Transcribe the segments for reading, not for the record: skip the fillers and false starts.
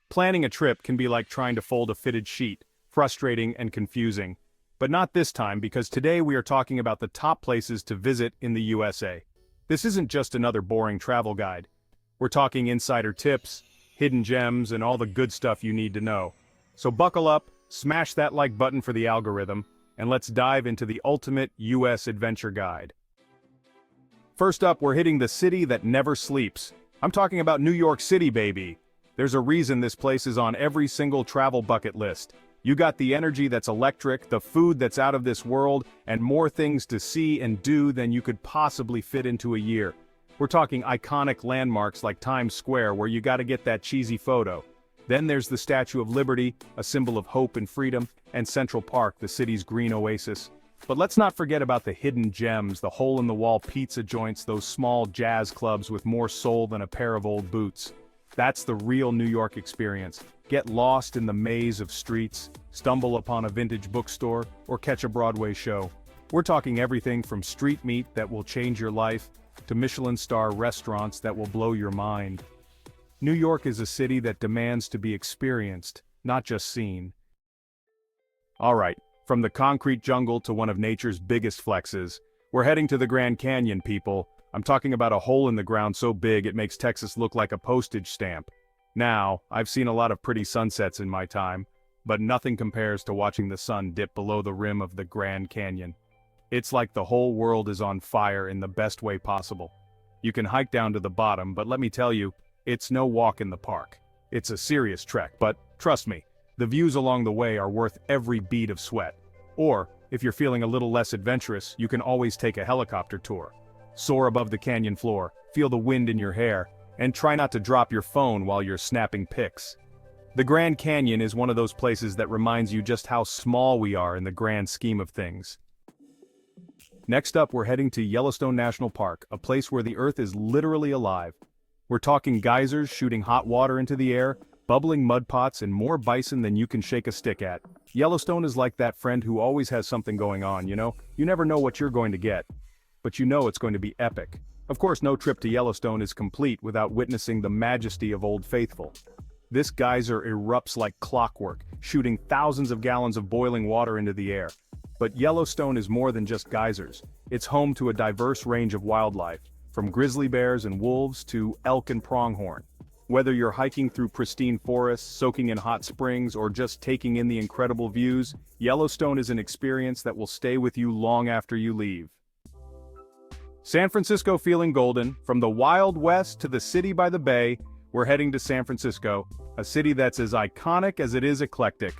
Planning a trip can be like trying to fold a fitted sheet, frustrating and confusing. But not this time, because today we are talking about the top places to visit in the USA. This isn't just another boring travel guide. We're talking insider tips, hidden gems, and all the good stuff you need to know. So buckle up, smash that like button for the algorithm, and let's dive into the ultimate US adventure guide. First up, we're hitting the city that never sleeps. I'm talking about New York City, baby. There's a reason this place is on every single travel bucket list. You got the energy that's electric, the food that's out of this world, and more things to see and do than you could possibly fit into a year. We're talking iconic landmarks like Times Square, where you gotta get that cheesy photo. Then there's the Statue of Liberty, a symbol of hope and freedom, and Central Park, the city's green oasis. But let's not forget about the hidden gems, the hole-in-the-wall pizza joints, those small jazz clubs with more soul than a pair of old boots. That's the real New York experience. Get lost in the maze of streets, stumble upon a vintage bookstore, or catch a Broadway show. We're talking everything from street meat that will change your life, to Michelin-star restaurants that will blow your mind. New York is a city that demands to be experienced, not just seen. Alright, from the concrete jungle to one of nature's biggest flexes, we're heading to the Grand Canyon, people. I'm talking about a hole in the ground so big it makes Texas look like a postage stamp. Now, I've seen a lot of pretty sunsets in my time, but nothing compares to watching the sun dip below the rim of the Grand Canyon. It's like the whole world is on fire in the best way possible. You can hike down to the bottom, but let me tell you, it's no walk in the park. It's a serious trek, but trust me, the views along the way are worth every bead of sweat. Or, if you're feeling a little less adventurous, you can always take a helicopter tour. Soar above the canyon floor, feel the wind in your hair, and try not to drop your phone while you're snapping pics. The Grand Canyon is one of those places that reminds you just how small we are in the grand scheme of things. Next up, we're heading to Yellowstone National Park, a place where the earth is literally alive. We're talking geysers shooting hot water into the air, bubbling mud pots, and more bison than you can shake a stick at. Yellowstone is like that friend who always has something going on, you know? You never know what you're going to get, but you know it's going to be epic. Of course, no trip to Yellowstone is complete without witnessing the majesty of Old Faithful. This geyser erupts like clockwork, shooting thousands of gallons of boiling water into the air. But Yellowstone is more than just geysers. It's home to a diverse range of wildlife, from grizzly bears and wolves to elk and pronghorn. Whether you're hiking through pristine forests, soaking in hot springs, or just taking in the incredible views, Yellowstone is an experience that will stay with you long after you leave. San Francisco feeling golden, from the Wild West to the city by the bay, we're heading to San Francisco, a city that's as iconic as it is eclectic.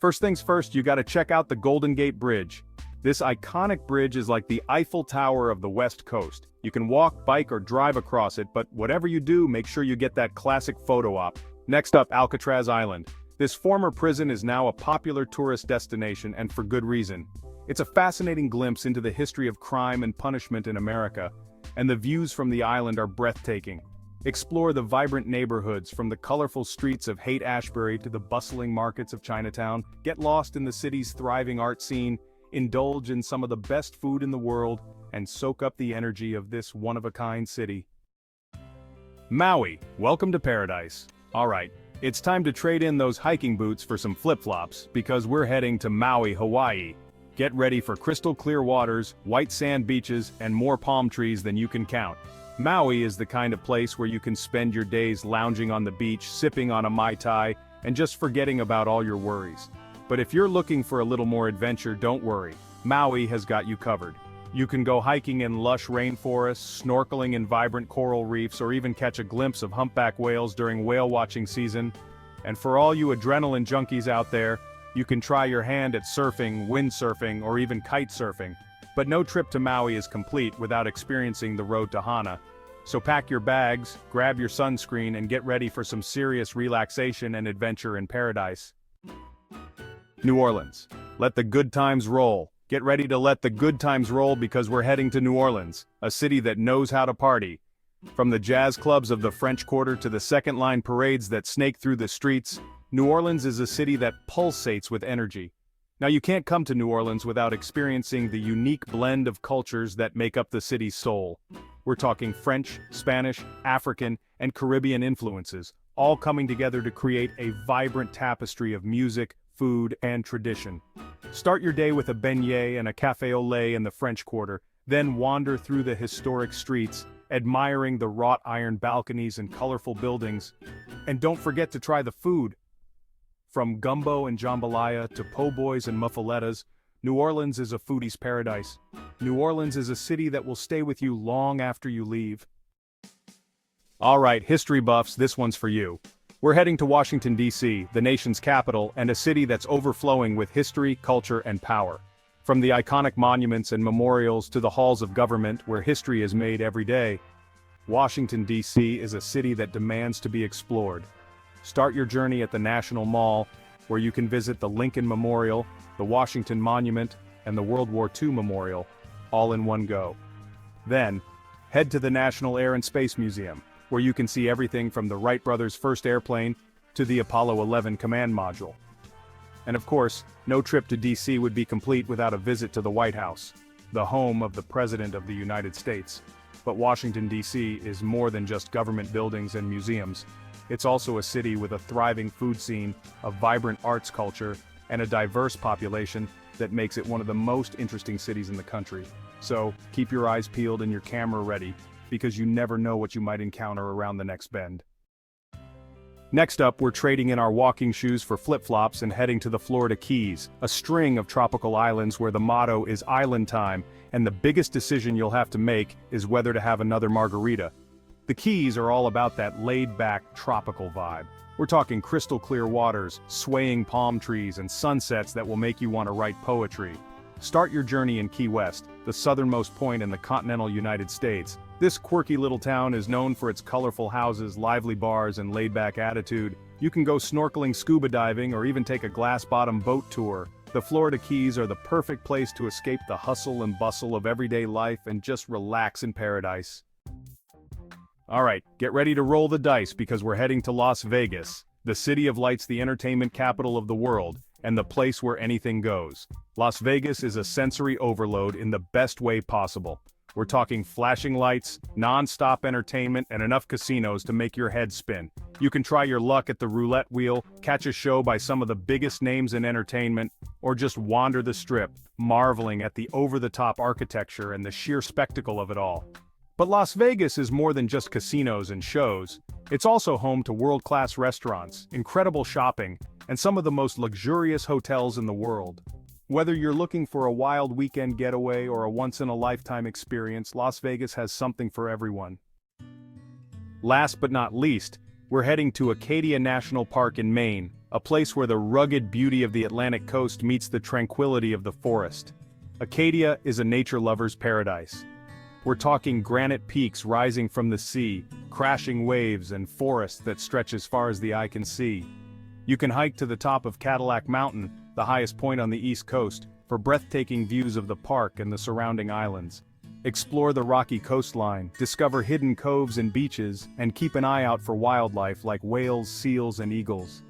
First things first, you gotta check out the Golden Gate Bridge. This iconic bridge is like the Eiffel Tower of the West Coast. You can walk, bike, or drive across it, but whatever you do, make sure you get that classic photo op. Next up, Alcatraz Island. This former prison is now a popular tourist destination, and for good reason. It's a fascinating glimpse into the history of crime and punishment in America, and the views from the island are breathtaking. Explore the vibrant neighborhoods, from the colorful streets of Haight-Ashbury to the bustling markets of Chinatown. Get lost in the city's thriving art scene, indulge in some of the best food in the world, and soak up the energy of this one-of-a-kind city. Maui, welcome to paradise. Alright, it's time to trade in those hiking boots for some flip-flops, because we're heading to Maui, Hawaii. Get ready for crystal clear waters, white sand beaches, and more palm trees than you can count. Maui is the kind of place where you can spend your days lounging on the beach, sipping on a Mai Tai, and just forgetting about all your worries. But if you're looking for a little more adventure, don't worry. Maui has got you covered. You can go hiking in lush rainforests, snorkeling in vibrant coral reefs, or even catch a glimpse of humpback whales during whale watching season. And for all you adrenaline junkies out there, you can try your hand at surfing, windsurfing, or even kite surfing. But no trip to Maui is complete without experiencing the road to Hana. So pack your bags, grab your sunscreen, and get ready for some serious relaxation and adventure in paradise. New Orleans. Let the good times roll. Get ready to let the good times roll, because we're heading to New Orleans, a city that knows how to party. From the jazz clubs of the French Quarter to the second-line parades that snake through the streets, New Orleans is a city that pulsates with energy. Now, you can't come to New Orleans without experiencing the unique blend of cultures that make up the city's soul. We're talking French, Spanish, African, and Caribbean influences, all coming together to create a vibrant tapestry of music, food, and tradition. Start your day with a beignet and a café au lait in the French Quarter, then wander through the historic streets, admiring the wrought iron balconies and colorful buildings. And don't forget to try the food. From gumbo and jambalaya to po' boys and muffulettas, New Orleans is a foodie's paradise. New Orleans is a city that will stay with you long after you leave. Alright, history buffs, this one's for you. We're heading to Washington, D.C., the nation's capital, and a city that's overflowing with history, culture, and power. From the iconic monuments and memorials to the halls of government where history is made every day, Washington, D.C. is a city that demands to be explored. Start your journey at the National Mall, where you can visit the Lincoln Memorial, the Washington Monument, and the World War II Memorial, all in one go. Then, head to the National Air and Space Museum, where you can see everything from the Wright brothers' first airplane to the Apollo 11 command module. And of course, no trip to D.C. would be complete without a visit to the White House, the home of the President of the United States. But Washington, D.C. is more than just government buildings and museums. It's also a city with a thriving food scene, a vibrant arts culture, and a diverse population that makes it one of the most interesting cities in the country. So, keep your eyes peeled and your camera ready, because you never know what you might encounter around the next bend. Next up, we're trading in our walking shoes for flip-flops and heading to the Florida Keys, a string of tropical islands where the motto is island time, and the biggest decision you'll have to make is whether to have another margarita. The Keys are all about that laid-back, tropical vibe. We're talking crystal clear waters, swaying palm trees, and sunsets that will make you want to write poetry. Start your journey in Key West, the southernmost point in the continental United States. This quirky little town is known for its colorful houses, lively bars, and laid-back attitude. You can go snorkeling, scuba diving, or even take a glass-bottom boat tour. The Florida Keys are the perfect place to escape the hustle and bustle of everyday life and just relax in paradise. Alright, get ready to roll the dice because we're heading to Las Vegas, the city of lights, the entertainment capital of the world, and the place where anything goes. Las Vegas is a sensory overload in the best way possible. We're talking flashing lights, non-stop entertainment, and enough casinos to make your head spin. You can try your luck at the roulette wheel, catch a show by some of the biggest names in entertainment, or just wander the strip, marveling at the over-the-top architecture and the sheer spectacle of it all. But Las Vegas is more than just casinos and shows. It's also home to world-class restaurants, incredible shopping, and some of the most luxurious hotels in the world. Whether you're looking for a wild weekend getaway or a once-in-a-lifetime experience, Las Vegas has something for everyone. Last but not least, we're heading to Acadia National Park in Maine, a place where the rugged beauty of the Atlantic coast meets the tranquility of the forest. Acadia is a nature lover's paradise. We're talking granite peaks rising from the sea, crashing waves, and forests that stretch as far as the eye can see. You can hike to the top of Cadillac Mountain, the highest point on the East Coast, for breathtaking views of the park and the surrounding islands. Explore the rocky coastline, discover hidden coves and beaches, and keep an eye out for wildlife like whales, seals, and eagles.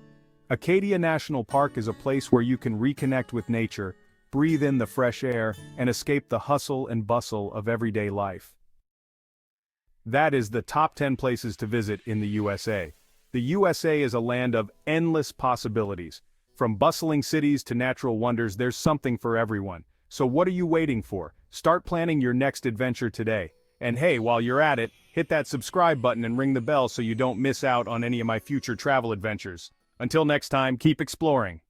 Acadia National Park is a place where you can reconnect with nature, breathe in the fresh air, and escape the hustle and bustle of everyday life. That is the top 10 places to visit in the USA. The USA is a land of endless possibilities. From bustling cities to natural wonders, there's something for everyone. So what are you waiting for? Start planning your next adventure today. And hey, while you're at it, hit that subscribe button and ring the bell so you don't miss out on any of my future travel adventures. Until next time, keep exploring.